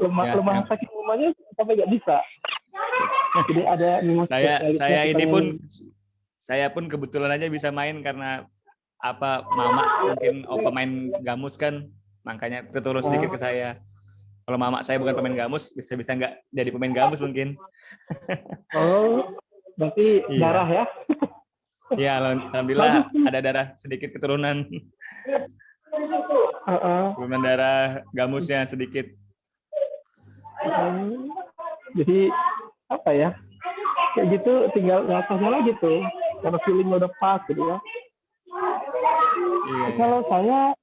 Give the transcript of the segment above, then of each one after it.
lemah Ya, saking lemahnya sampai nggak bisa. Jadi ada memang saya pun kebetulan aja bisa main karena mama mungkin pemain gamus kan, makanya terturun sedikit ke saya. Kalau mama saya bukan pemain gamus, bisa nggak jadi pemain gamus mungkin. Oh, berarti darah Iya. ya? Iya, alhamdulillah ada darah sedikit keturunan. Keturunan darah gamusnya sedikit. Jadi apa ya? Kayak gitu tinggal ngasahnya lagi tuh. Karena feelingnya udah pas gitu ya. Iya, Kalau saya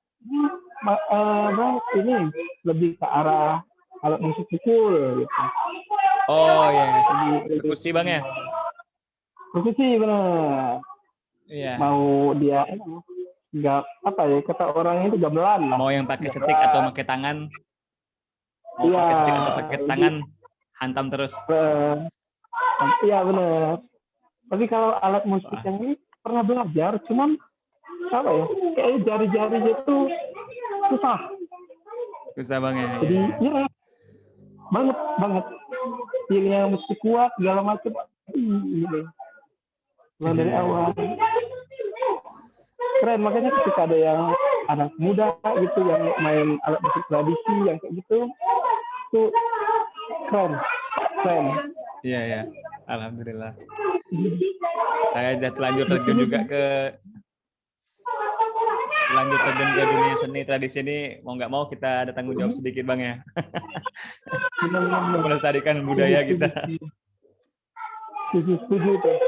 ini lebih ke arah alat musik pukul gitu. Oh ya, perkusi Bang ya? Perkusi benar. Iya. Mau dia nggak apa ya, kata orang itu gamelan lah. Mau yang pakai setik atau pakai tangan? Mau pakai setik atau pakai tangan, hantam terus. Iya benar. Tapi kalau alat musik yang ini pernah belajar, cuman apa ya? Kayak jari-jarinya itu susah. Susah Bang ya. Jadi ya banget. Feelingnya mesti kuat segala macam. Gitu. Dari awal. Keren, makanya ketika ada yang anak muda gitu yang main alat musik tradisi yang kayak gitu, itu keren. Iya. Alhamdulillah. Saya sudah terlanjur terjun ke dunia seni tradisi ini, mau nggak mau kita ada tanggung jawab sedikit Bang ya. Untuk melestarikan budaya kita. Setuju tuh.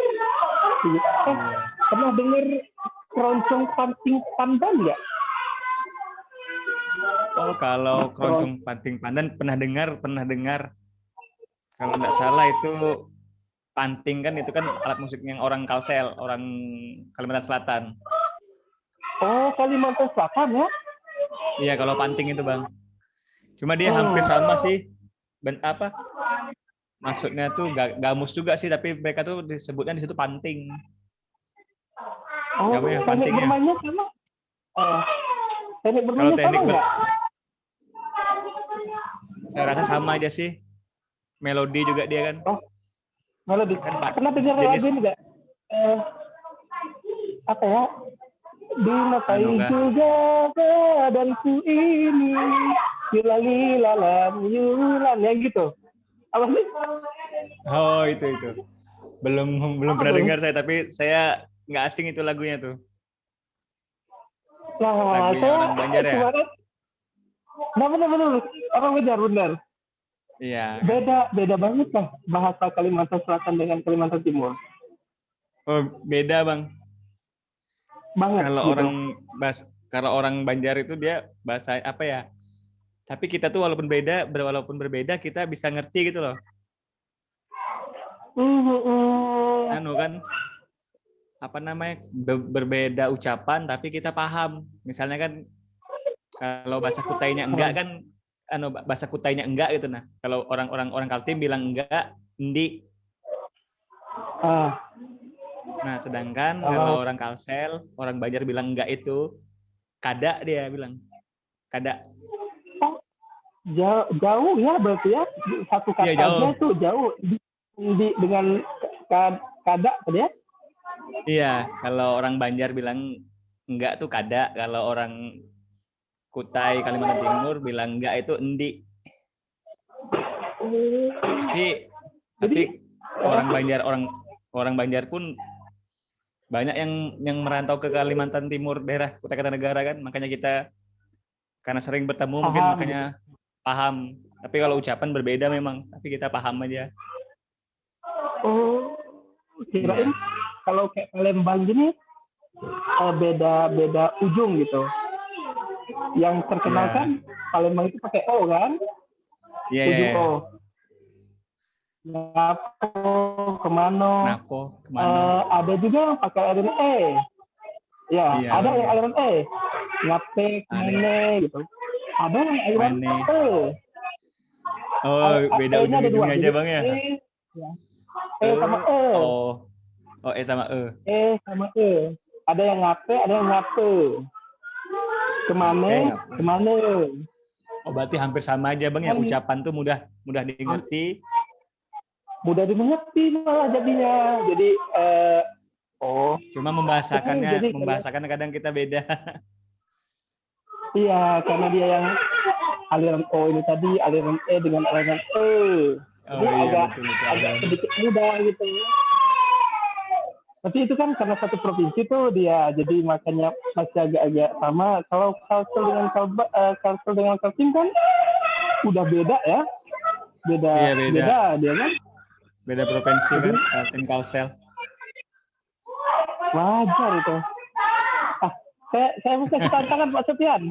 Pernah dengar keroncong panting pandan nggak? Oh, kalau keroncong panting pandan pernah dengar. Kalau nggak salah itu panting kan, itu kan alat musik yang orang Kalsel, orang Kalimantan Selatan. Oh, Kalimantan Selatan ya? Iya, kalau panting itu Bang. Cuma dia hampir sama sih. Maksudnya tuh gamus juga sih, tapi mereka tuh disebutnya di situ panting. Oh, ya, teknik bermainnya sama? Teknik bermainnya sama nggak? Saya rasa sama aja sih. Melodi juga dia kan. Oh, melodi. Kan Pernah dengar lagu ini nggak? Apa ya? Dinapai juga badanku ini, yulan ya gitu. Apa sih? Oh, itu. Belum pernah dengar saya, tapi saya nggak asing itu lagunya tuh. Nah, lagunya orang Banjar ya? Nah, benar. Orang Banjar, benar. Iya. Beda banget lah bahasa Kalimantan Selatan dengan Kalimantan Timur. Oh, beda Bang. Banget. Kalau orang Banjar itu dia bahasa apa ya? Tapi kita tuh walaupun berbeda kita bisa ngerti gitu loh. Kan apa namanya, berbeda ucapan tapi kita paham. Misalnya kan kalau bahasa Kutainya enggak kan, bahasa Kutainya enggak gitu. Nah, kalau orang Kaltim bilang enggak, endi. Nah, sedangkan kalau orang Kalsel, orang Banjar bilang enggak itu kada, dia bilang kada. Jauh ya berarti ya, satu kata aja tuh jauh dengan kada tadi ya. Iya, kalau orang Banjar bilang enggak tuh kada, kalau orang Kutai Kalimantan Timur bilang enggak itu endi. Tapi orang Banjar pun banyak yang merantau ke Kalimantan Timur, daerah Kutai Kartanegara kan, makanya kita karena sering bertemu mungkin makanya paham. Tapi kalau ucapan berbeda memang, tapi kita paham aja. Oh, kirain kalau kayak Palembang gini beda ujung gitu. Yang terkenal kan Palembang itu pakai O kan? Iya. Ujung O. Napo, kemano. Ada juga yang pakai aliran E. Ya, ada yang aliran E. Ngape, kemana gitu. Ada yang aliran E. Oh, beda ujung-ujungnya aja Bang ya? E sama E. Oh, E sama E. E sama E. Ada yang ngape, ada yang ngape. Kemana. Oh, berarti hampir sama aja Bang ya, ucapan tuh mudah dimengerti. Mudah dimengerti malah jadinya. Jadi cuma membahasakannya kadang kita beda. Iya, karena dia yang aliran O ini tadi, aliran E dengan aliran E. Jadi agak sedikit mudah gitu. Tapi itu kan karena satu provinsi tuh dia, jadi makanya masih agak-agak sama. Kalau Kalsel dengan Kaltim kan udah beda ya, beda dia kan. Beda provinsi kan, Kaltim Kalsel. Wajar itu. Saya mau kasih tantangan Pak Sofian.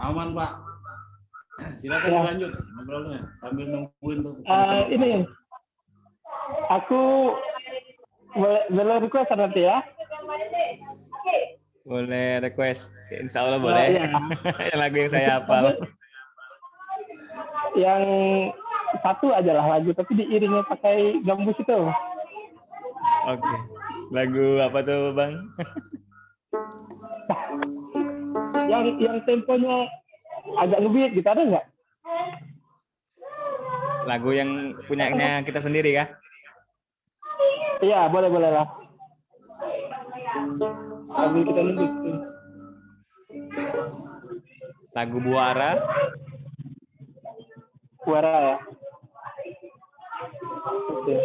Aman Pak. Silakan lanjut ngobrolnya sambil nungguin tuh. Ini aku boleh request nanti ya. Boleh request, insya Allah boleh. Yang lagu yang saya hafal. Yang satu aja lah lagu, tapi diiringnya pakai gambus itu. Oke. Lagu apa tuh Bang? yang temponya agak ngebeat gitu, ada nggak? Lagu yang punyanya kita sendiri kah? Iya, boleh lah. Lagu kita nunggu. Lagu Buara. Buara ya. Oke.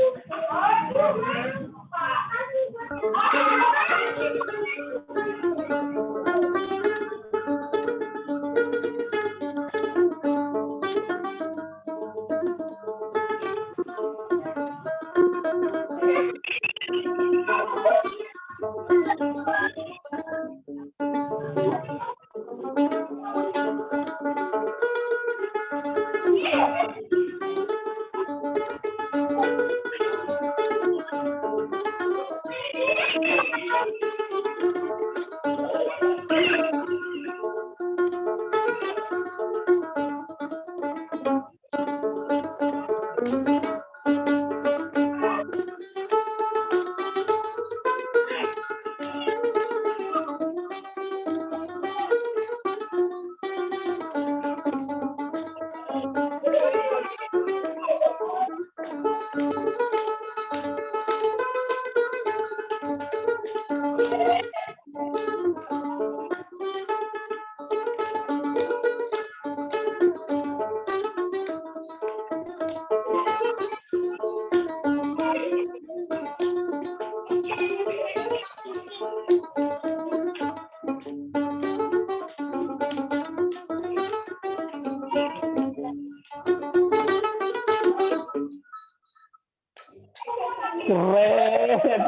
Keren.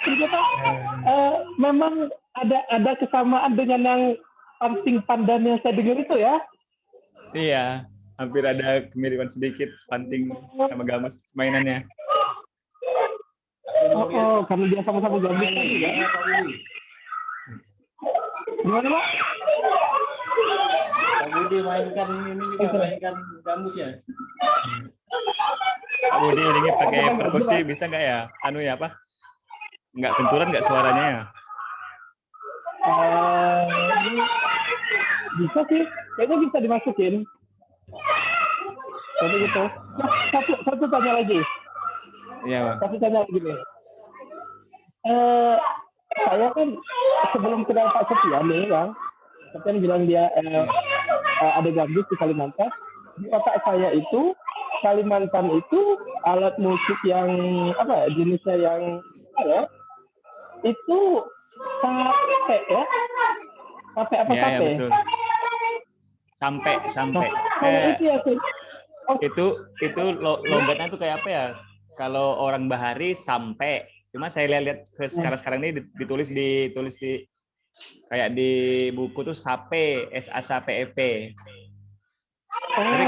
Ternyata memang ada kesamaan dengan yang Panting Pandan yang saya dengar itu ya. Iya, hampir ada kemiripan sedikit Panting sama Gamus mainannya. Karena dia sama-sama Gamus tadi ya. Gimana Pak? Pak Budi mainkan ini juga mainkan Gamus ya. Pak Budi ini pakai perkusi bisa nggak ya? Anu ya apa? Nggak benturan nggak suaranya ya? Bisa sih, kayaknya bisa dimasukin. Jadi gitu. Nah, satu tanya lagi. Iya Bang. Satu tanya lagi nih. Saya kan sebelum kenal Pak Sofian nih Bang, Sofian bilang dia ada gambus di Kalimantan. Di otak saya itu Kalimantan itu alat musik yang apa jenisnya yang itu sampai ya, sampai apa ya, sampai? Ya, betul. Sampai. Itu logatnya tuh kayak apa ya? Kalau orang Bahari sampai. Cuma saya lihat sekarang ini ditulis di kayak di buku tuh sape, SAPEP. Tapi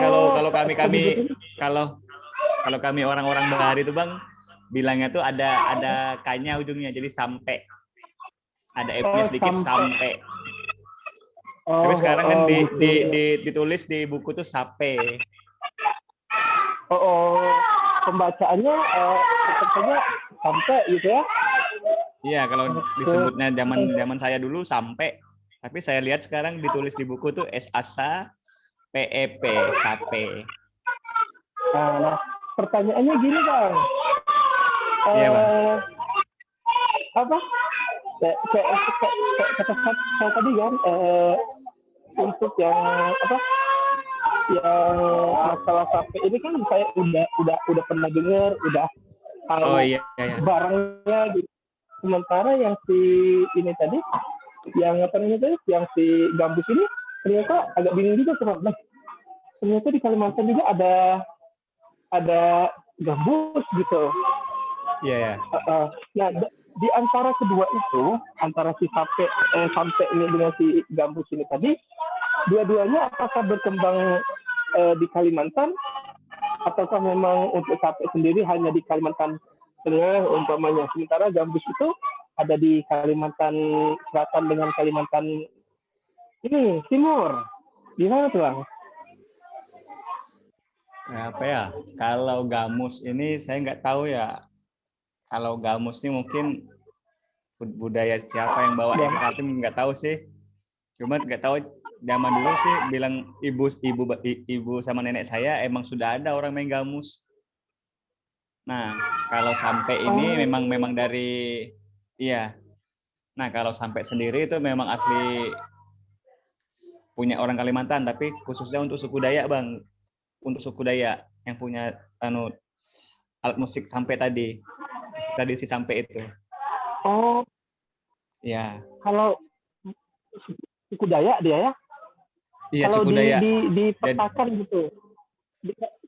kalau kami orang-orang Bahari itu Bang bilangnya tuh ada kanya ujungnya, jadi sampai. Ada F-nya sedikit sampai. Tapi sekarang kan ditulis di buku tuh sape. Pembacaannya sepertinya sampai gitu ya. Iya, kalau disebutnya zaman saya dulu sampai. Tapi saya lihat sekarang ditulis di buku tuh SASA PEP, SAPE. Nah, pertanyaannya gini Bang. Iya, Bang. Apa? Kata saya tadi kan, untuk yang apa? Yang masalah SAPE ini kan saya udah pernah dengar, udah tahu iya. barangnya gitu. Sementara yang si ini tadi, yang apa namanya tadi, yang si gambus ini ternyata agak bingung juga Bang. Ternyata di Kalimantan juga ada gambus gitu. Iya. Nah, di antara kedua itu, antara si sampai ini dengan si gambus ini tadi, dua-duanya apakah berkembang di Kalimantan, ataukah memang untuk sampai sendiri hanya di Kalimantan Tengah umpamanya, sementara gambus itu ada di Kalimantan Selatan dengan Kalimantan ini Timur. Gimana tuh Bang? Apa ya? Kalau gamus ini saya nggak tahu ya. Kalau gamus ini mungkin budaya siapa yang bawa ke Kaltim nggak tahu sih. Cuma nggak tahu zaman dulu sih bilang ibu sama nenek saya emang sudah ada orang main gamus. Nah, kalau sampai ini memang dari iya. Nah, kalau sampai sendiri itu memang asli punya orang Kalimantan, tapi khususnya untuk suku Dayak, Bang. Untuk suku Dayak yang punya alat musik sampai tadi si sampai itu. Oh. Ya. Kalau suku Dayak dia ya? Iya, kalau suku Dayak. Dipetakan gitu.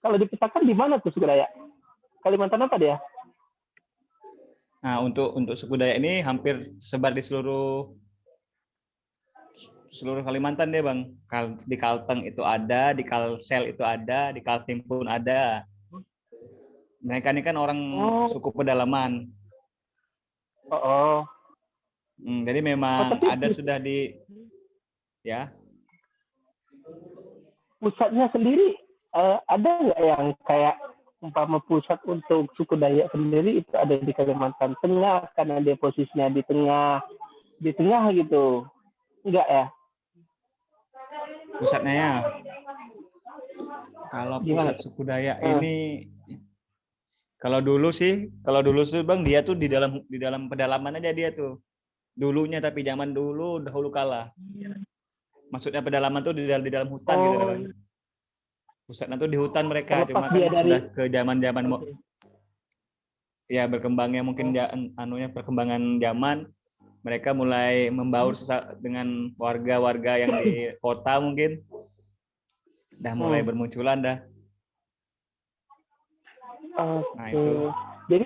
Kalau dipetakan di mana tuh suku Dayak? Kalimantan apa dia? Nah, untuk suku Dayak ini hampir sebar di seluruh Kalimantan deh, Bang. Di Kalteng itu ada, di Kalsel itu ada, di Kaltim pun ada. Mereka ini kan orang suku pedalaman. Jadi memang ada sudah di ya. Pusatnya sendiri ada nggak yang kayak umpama pusat untuk suku Dayak sendiri itu ada di Kalimantan Tengah karena dia posisinya di tengah gitu, enggak ya? Pusatnya ya. Kalau pusat suku Dayak ini, kalau dulu sih Bang, dia tuh di dalam pedalaman aja dia tuh. Dulunya, tapi zaman dahulu kala. Maksudnya pedalaman tuh di dalam hutan gitu Bang. Pusatnya tuh di hutan mereka, cuma kan sudah ke zaman ya berkembangnya mungkin perkembangan zaman, mereka mulai membaur dengan warga-warga yang di kota mungkin. Dah mulai bermunculan dah. Nah, itu. Jadi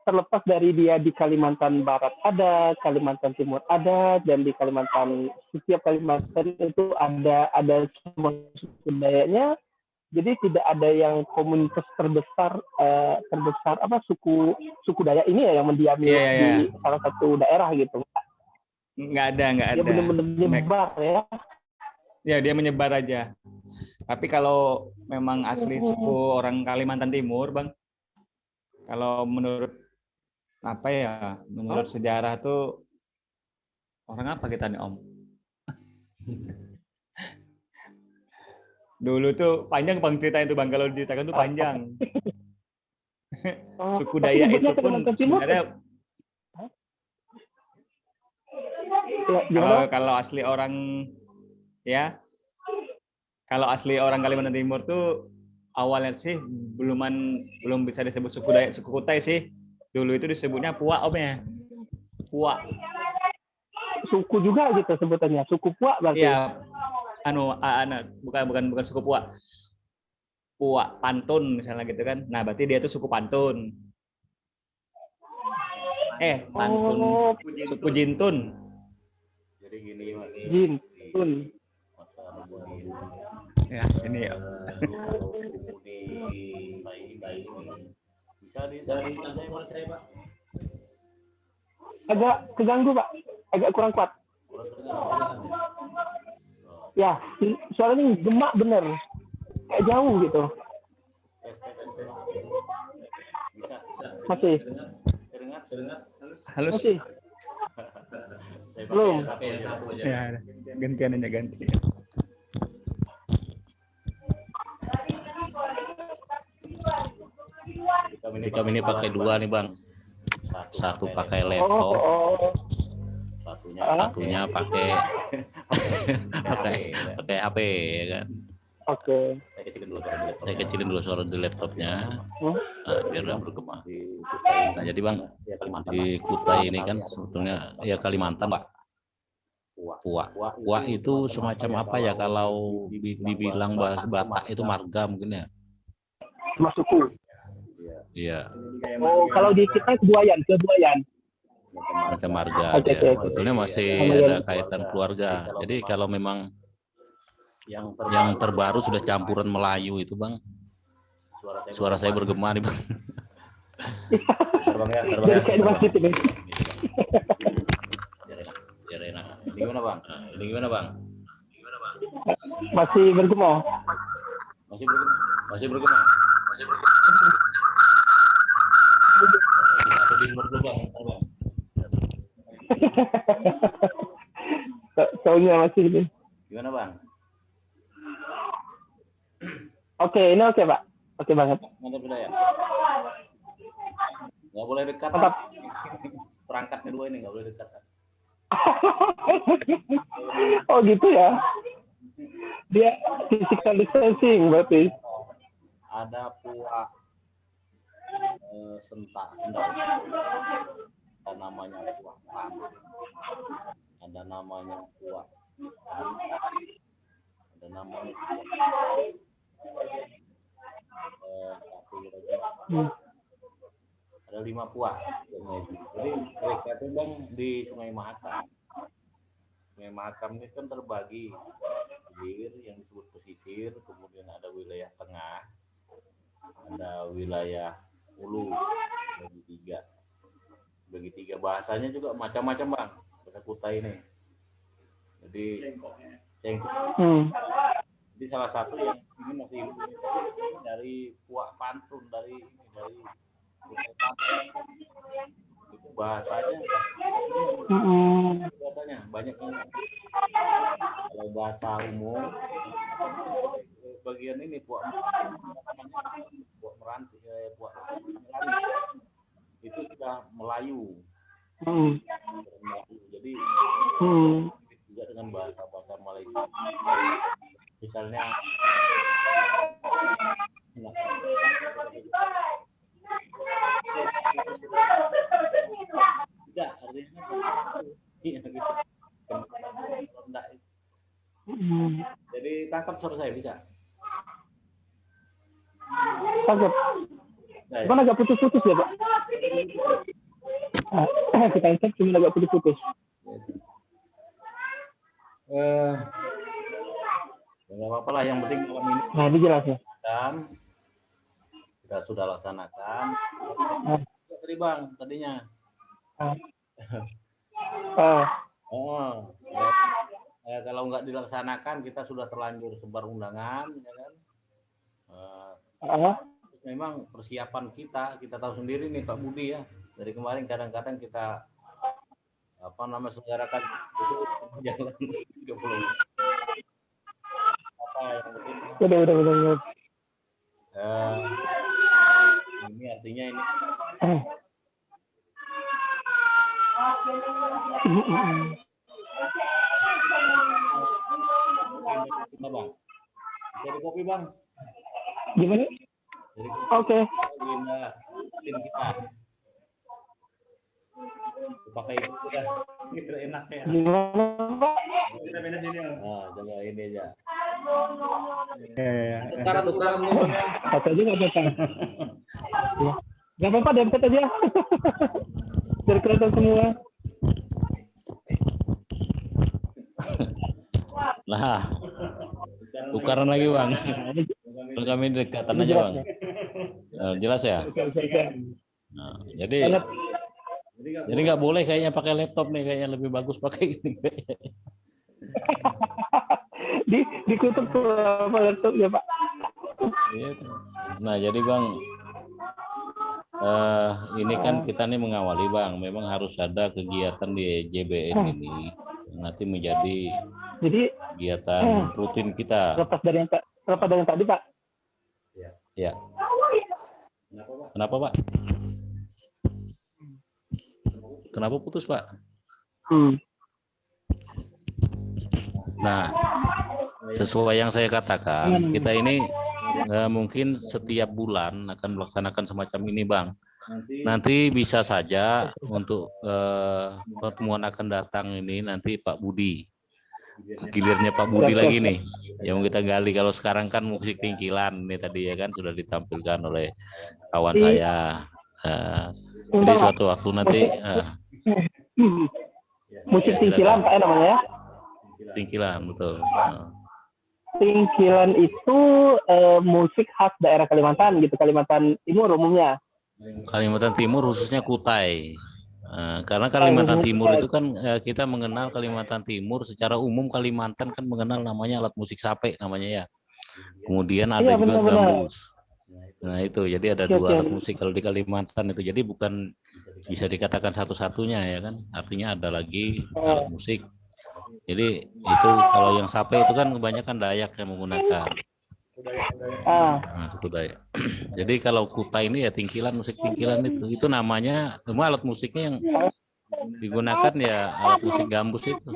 terlepas dari dia di Kalimantan Barat ada, Kalimantan Timur ada, dan di setiap Kalimantan itu ada semua suku Dayaknya. Jadi tidak ada yang komunitas terbesar suku Dayak ini ya yang mendiami di salah satu daerah gitu. Nggak ada. Dia benar-benar menyebar ya. Ya, dia menyebar aja. Tapi kalau memang asli suku orang Kalimantan Timur, Bang, kalau menurut sejarah tuh orang apa kita nih, Om? Dulu tuh panjang Bang cerita itu, Bang. Kalau diceritakan tuh panjang. Suku Dayak itu pun sebenarnya kalau asli orang ya, kalau asli orang Kalimantan Timur tuh awalnya sih belum bisa disebut suku Dayak, suku Kutai sih. Dulu itu disebutnya Puak, Om ya. Puak. Suku juga gitu sebutannya, suku Puak berarti. Iya. Bukan suku Puak. Puak Pantun misalnya gitu kan. Nah, berarti dia tuh suku Pantun. Pantun. Suku Jintun. Jadi gini, Mas. Jintun. Ya, ini ya. Bisa dicari saya, Pak. Agak keganggu, Pak. Agak kurang kuat. Ya, suaranya gemak bener. Kayak jauh gitu. Bisa. Masih. Terdengar. Halus. Masih. Belum. Pakai yang satu aja. Ya, gantian aja ganti. Kami ini pakai dua nih bang. Satu pakai Oh, laptop, oh. satunya pakai pakai HP ya kan. Oke. Saya kecilin dulu suara di laptopnya, biar nggak bergema. Nah jadi bang, di Kutai ini kan sebetulnya ya Kalimantan pak. Puak itu semacam apa ya kalau dibilang bahasa Batak itu marga mungkin ya. Cuma suku. Iya. Oh, kalau di kita kebuayan. Macam marga Oke, dia. oke. Sebetulnya masih ada kaitan keluarga. Jadi kalau memang yang terbaru sudah campuran Melayu itu bang, suara saya bergema nih bang. Jadi kayak di masjid ini. Biar enak. Ini gimana bang? Ini gimana bang? Masih bergema. Masih bergema. Satu di dulu bang. Soalnya masih ini. Gimana bang? Oke, ini oke Pak. Oke banget. Mantap sudah ya. Nggak boleh dekat. Mantap. Perangkatnya dua ini nggak boleh dekat. Oh gitu ya. Dia physical distancing berarti. Ada puak sendal. Ada namanya puak pan. Ada namanya puak. Ada namanya ada 5 puak. Jadi mereka itu bang di Sungai Mahakam. Sungai Mahakam ini kan terbagi pesisir yang disebut pesisir, kemudian ada wilayah tengah, ada wilayah hulu, bagi tiga. Bahasanya juga macam-macam bang, bahasa Kutai ini. Jadi cengkok. Jadi salah satu yang ini masih dari puak pantun dari itu bahasanya banyak ini. Kalau bahasa umum bagian ini puak meranti itu sudah Melayu. Jadi juga dengan bahasa Malaysia. Misalnya tidak artinya jadi tangkap suara saya bisa tangkap. Cuman agak putus-putus ya Pak. Kita cek cuma agak putus-putus. Nggak apa-apa lah, yang penting malam ini Nah ini jelas ya. Kita sudah laksanakan. Tadi bang tadinya. Kalau nggak dilaksanakan kita sudah terlanjur sebar undangan, ya kan? Memang persiapan kita tahu sendiri nih Pak Budi ya. Dari kemarin kadang-kadang kita selenggarakan itu jalan 30. Udah. Ini artinya ini. Kita bang, jadi kopi bang. Gimana? Oke. Tim kita. Pakai itu udah gitu enaknya. Gimana Pak? Kita minum sini. Coba ini aja. Tukaran nih bang. Kata aja nggak apa-apa. Ya. Nggak apa-apa, dempet aja. Biar kelihatan semua. Nah, tukaran lagi bang. Kami dekatan aja bang. Jelas ya. Nah, jadi nggak boleh kayaknya pakai laptop nih, kayaknya lebih bagus pakai ini. Dikutuk laptopnya Pak. Nah jadi bang, Ini kan kita nih mengawali Bang, memang harus ada kegiatan di JBN ini nanti menjadi kegiatan rutin kita. Lepas dari yang tadi Pak. Ya. Kenapa Pak? Kenapa putus Pak? Nah, sesuai yang saya katakan, kita ini mungkin setiap bulan akan melaksanakan semacam ini Bang. Nanti bisa saja untuk pertemuan akan datang ini nanti Pak Budi. Gilirnya Pak Budi lagi nih. Yang kita gali, kalau sekarang kan musik tingkilan ini tadi ya kan sudah ditampilkan oleh kawan saya. Jadi suatu waktu nanti musik tingkilan Pak namanya ya? Tingkilan, betul. Tingkilan itu musik khas daerah Kalimantan gitu, Kalimantan Timur umumnya. Kalimantan Timur khususnya Kutai. Karena Kalimantan Timur itu kan kita mengenal Kalimantan Timur secara umum, Kalimantan kan mengenal namanya alat musik sape namanya ya. Kemudian ada juga gambus. Nah itu, jadi ada dua alat musik kalau di Kalimantan itu. Jadi bukan bisa dikatakan satu-satunya ya kan. Artinya ada lagi alat musik. Jadi itu kalau yang sape itu kan kebanyakan Dayak yang menggunakan. Nah, suku Dayak. Jadi kalau Kutai ini ya tingkilan, musik tingkilan itu namanya, semua alat musiknya yang digunakan ya alat musik gambus itu.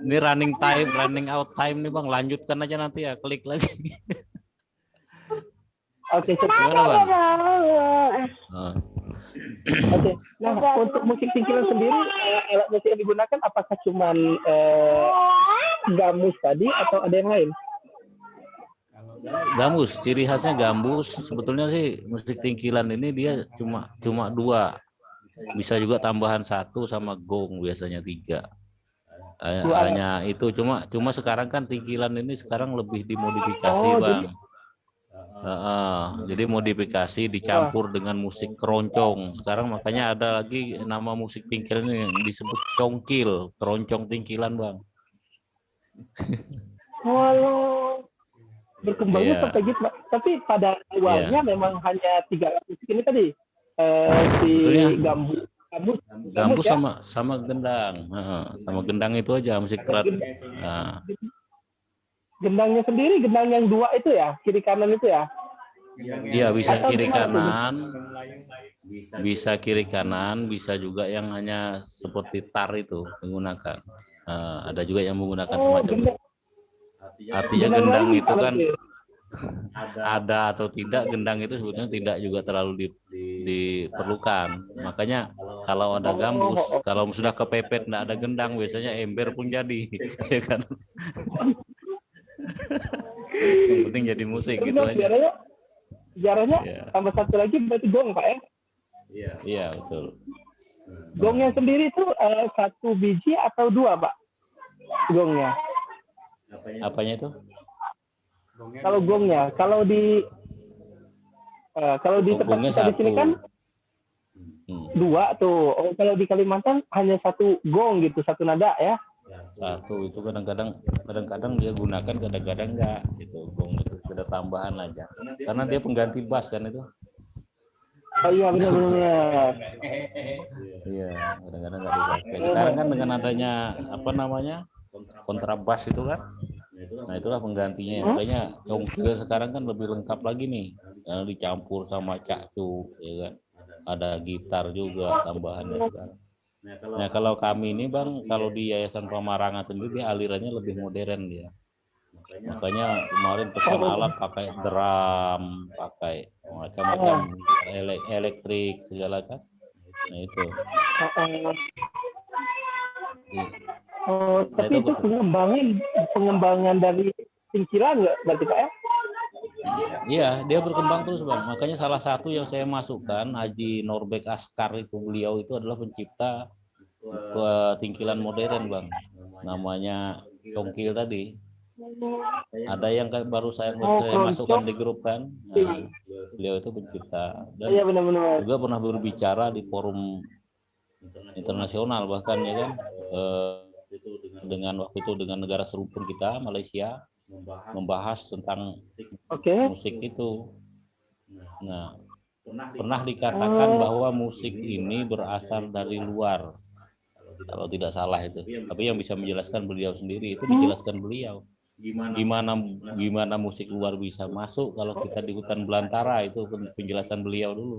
Ini running out time nih Bang, lanjutkan aja nanti ya, klik lagi. Oke, gimana Bang? Oke. Nah, untuk musik tingkilan sendiri, alat musik yang digunakan apakah cuman gambus tadi atau ada yang lain? Gambus, ciri khasnya gambus. Sebetulnya sih musik tingkilan ini dia cuma dua. Bisa juga tambahan satu sama gong, biasanya 3. Hanya itu, cuma sekarang kan tingkilan ini sekarang lebih dimodifikasi Bang. Jadi modifikasi dicampur dengan musik keroncong. Sekarang makanya ada lagi nama musik tingkilan yang disebut congkil, keroncong tingkilan Bang. Walau berkembangnya sampai gitu, tapi pada awalnya memang hanya 3 alat musik ini tadi, si gambus sama gendang, sama gendang itu aja musik kerat. Gendangnya sendiri, gendang yang 2 itu ya, kiri kanan itu ya? Iya, bisa kiri kanan, bisa kiri kanan, bisa juga yang hanya seperti tar itu menggunakan. Ada juga yang menggunakan semacam itu. Artinya gendang itu kan ada atau tidak, gendang itu sebetulnya tidak juga terlalu diperlukan. Makanya kalau ada gambus, kalau sudah kepepet tidak ada gendang, biasanya ember pun jadi, ya kan? Yang penting jadi musik gitu aja. Jaranya tambah satu lagi berarti gong Pak ya? Iya betul. Gongnya sendiri itu 1 biji atau 2 Pak? Gongnya? Apanya itu? Kalau gongnya, kalau di tempat kita di sini kan 2 tuh. Oh, kalau di Kalimantan hanya 1 gong gitu, 1 nada ya? 1 itu kadang-kadang dia gunakan, kadang-kadang enggak gitu. Gong itu sudah tambahan aja. Karena dia pengganti bass kan itu. Oh iya benar-benar. Iya, kadang-kadang enggak dipakai. Sekarang kan dengan adanya kontrabas itu kan. Nah itulah penggantinya. Makanya congkil sekarang kan lebih lengkap lagi nih. Karena dicampur sama cakcu, ya kan. Ada gitar juga tambahannya sekarang. Nah kalau kami ini Bang, kalau di Yayasan Pamarangan sendiri alirannya lebih modern dia. Makanya kemarin pesan alat pakai drum, pakai macam-macam elektrik segala kan. Nah itu. Tapi itu pengembangan dari tingkilan nggak berarti Pak ya? Iya, dia berkembang terus Bang. Makanya salah satu yang saya masukkan, Haji Norbek Askar itu, beliau itu adalah pencipta tingkilan modern Bang. Namanya congkil tadi. Ada yang baru saya masukkan di grup kan. Nah, beliau itu pencipta. Dan juga pernah berbicara di forum internasional bahkan ya kan. Dengan waktu itu dengan negara serupun kita, Malaysia, membahas tentang musik itu. Nah, pernah dikatakan bahwa musik ini berasal dari luar, kalau tidak salah itu. Tapi yang bisa menjelaskan beliau sendiri, itu dijelaskan beliau. Gimana musik luar bisa masuk kalau kita di hutan belantara, itu penjelasan beliau dulu.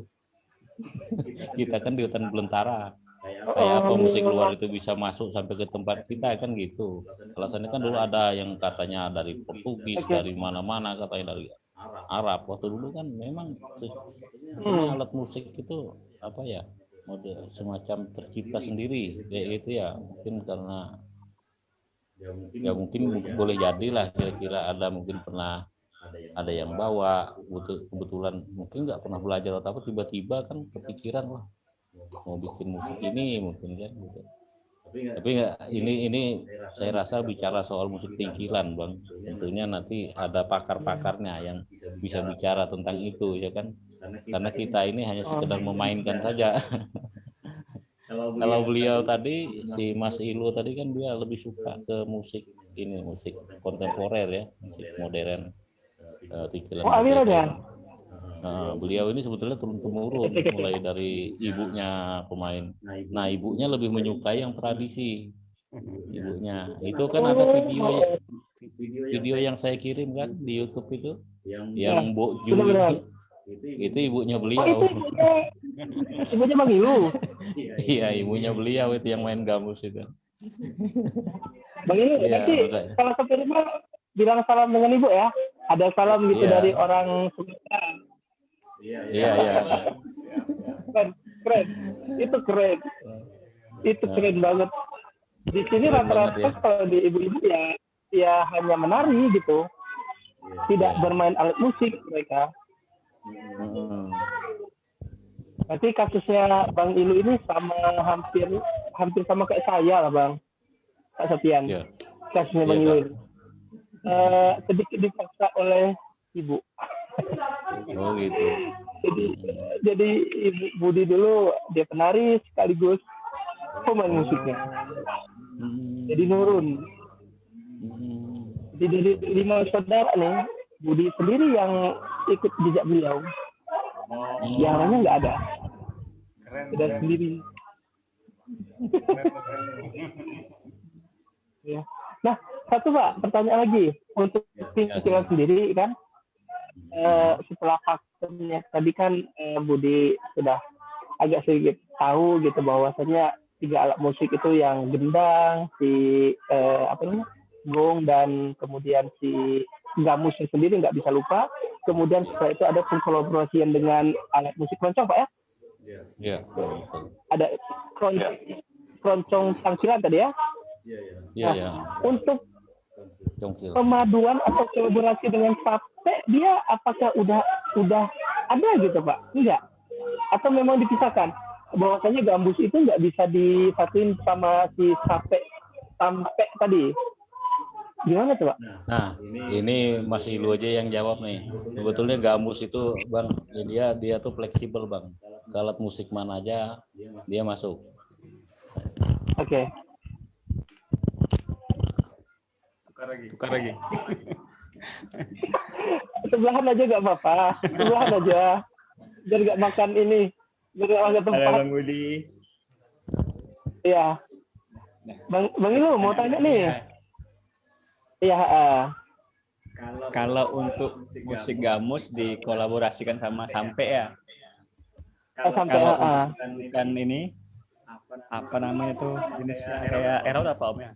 Kita kan di hutan belantara. Kayak apa musik luar itu bisa masuk sampai ke tempat kita kan gitu. Alasannya kan dulu ada yang katanya dari Portugis, dari mana-mana, katanya dari Arab. Waktu dulu kan memang alat musik itu apa ya, mode semacam tercipta sendiri kayak gitu ya. Mungkin karena ya mungkin boleh jadilah kira-kira ada mungkin pernah ada yang bawa kebetulan mungkin nggak pernah belajar atau apa, tiba-tiba kan kepikiran wah mau bikin musik ini mungkin kan gitu. Tapi nggak, ini saya rasa bicara soal musik tingkilan Bang, tentunya nanti ada pakar-pakarnya yang bisa bicara tentang itu ya kan, karena kita ini hanya sekedar memainkan saja. Kalau beliau tadi, si Mas Ilo tadi kan dia lebih suka ke musik ini, musik kontemporer ya, musik modern, tingkilan modern. Nah, beliau ini sebetulnya turun-temurun mulai dari ibunya pemain. Nah, ibunya lebih menyukai yang tradisi. Ibunya itu kan ada video yang saya kirim kan di YouTube itu, yang Mbok Ju itu ibunya beliau. Ibunya Bang Ilu. Iya, ibunya beliau itu yang main gamus itu. Bang Ilu, nanti kalau ke rumah bilang salam dengan ibu ya. Ada salam gitu dari orang Sumatera. Iya. Keren. Itu keren. Itu keren banget. Di sini rata-rata kalau di ibu-ibu ya hanya menari gitu. Tidak bermain alat musik mereka. Berarti kasusnya Bang Ilu ini sama hampir sama kayak saya lah Bang Pak Sofian. Kasusnya Bang Ilu sedikit dipaksa oleh ibu. Oh gitu. Jadi Ibu Budi dulu dia penari sekaligus pemain musiknya. Jadi nurun. Jadi 5 saudara nih, Budi sendiri yang ikut jejak beliau. Yang lainnya nggak ada. Sudah sendiri. Ya. Nah, satu Pak, pertanyaan lagi untuk tingkilan sendiri kan. Setelah faktornya tadi kan Budi sudah agak sedikit tahu gitu bahwasanya 3 alat musik itu yang gendang, si gong dan kemudian si gamusnya sendiri nggak bisa lupa. Kemudian setelah itu ada pengkolaborasian dengan alat musik keroncong Pak ya? Iya. Ada keroncong tangkilan tadi ya? Iya. Untuk pemaduan atau kolaborasi dengan sape dia apakah udah ada gitu Pak? Enggak? Atau memang dipisahkan? Bahwasanya gambus itu nggak bisa disatuin sama si sape sampai tadi. Gimana tuh Pak? Nah, ini Mas Ilu aja yang jawab nih. Sebetulnya gambus itu Bang, dia tuh fleksibel Bang. Alat musik mana aja dia masuk. Oke. Tukar lagi. Sebelahan aja nggak apa-apa. Sebelahan aja. Biar nggak makan ini. Biar nggak makan tempat. Halo Bang Budi. Iya. Bang Ilu mau tanya nih. Iya. Kalau untuk musik gamus dikolaborasikan sama sampai ya. Sampai Kalau bukan ini apa namanya tuh jenisnya kayak erot apa Om ya?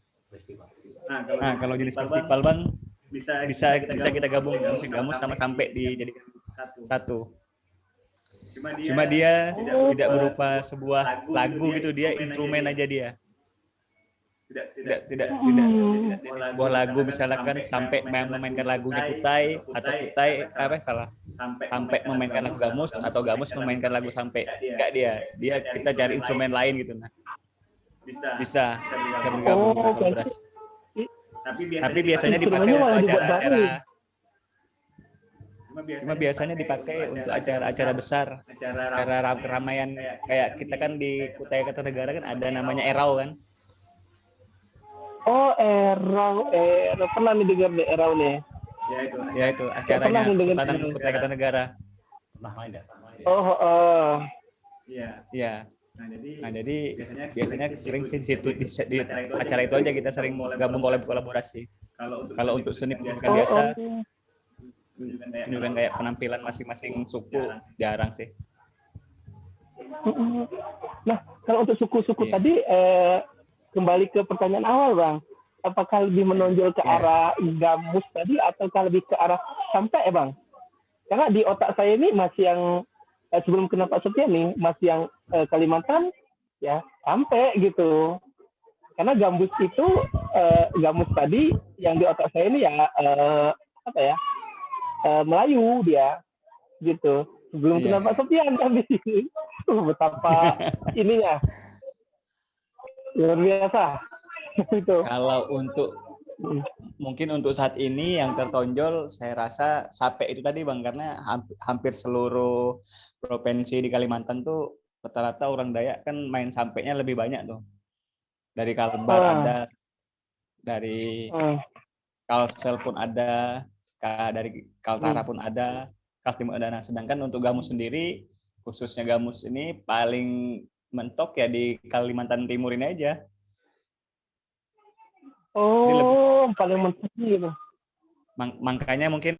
Nah, kalau jenis festival Bang bisa kita gabung musik gamus sama sampai dijadikan satu. Cuma dia tidak berupa sebuah lagu gitu, dia instrumen aja dia. Tidak sebuah lagu misalkan sampai memainkan lagunya Kutai atau Kutai sampai memainkan lagu gamus atau gamus memainkan lagu sampai. Enggak, dia kita cari instrumen lain gitu. Nah bisa bergabung berkolaborasi. Tapi biasanya dipakai untuk acara-acara. Cuma biasanya dipakai untuk acara-acara besar, acara keramaian kayak kita kan di Kutai Kartanegara kan ada namanya Erau kan. Oh, Erau pernah nih dengar deh Erau nih. Ya itu acaranya Sultanan Kutai Kartanegara. Oh, Iya. Nah, jadi biasanya sering sih di acara itu aja kita sering gabung kolaborasi. Kalau untuk seni pendidikan biasa, tunjukkan kayak penampilan masing-masing suku jarang sih. Nah, kalau untuk suku-suku Iya. tadi, kembali ke pertanyaan awal, Bang. Apakah lebih menonjol ke arah gamus tadi, ataukah lebih ke arah sampai, Bang? Karena di otak saya ini masih yang, sebelum kena Pak Setia nih, masih yang Kalimantan, ya sampai gitu. Karena gambus itu, gamus tadi, yang di otak saya ini ya, apa ya, Melayu dia, gitu. Sebelum kena Pak Sofian tapi betapa ininya luar biasa itu. Kalau mungkin untuk saat ini yang tertonjol saya rasa Sape itu tadi Bang, karena hampir seluruh provinsi di Kalimantan tuh rata-rata orang Dayak kan main sampenya lebih banyak tuh. Dari Kalbar ada, dari Kalsel pun ada, dari Kaltara pun ada, Kaltim ada. Nah, sedangkan untuk gamus sendiri, khususnya gamus ini paling mentok ya di Kalimantan Timur ini aja. Oh, paling mentok gitu. Makanya mungkin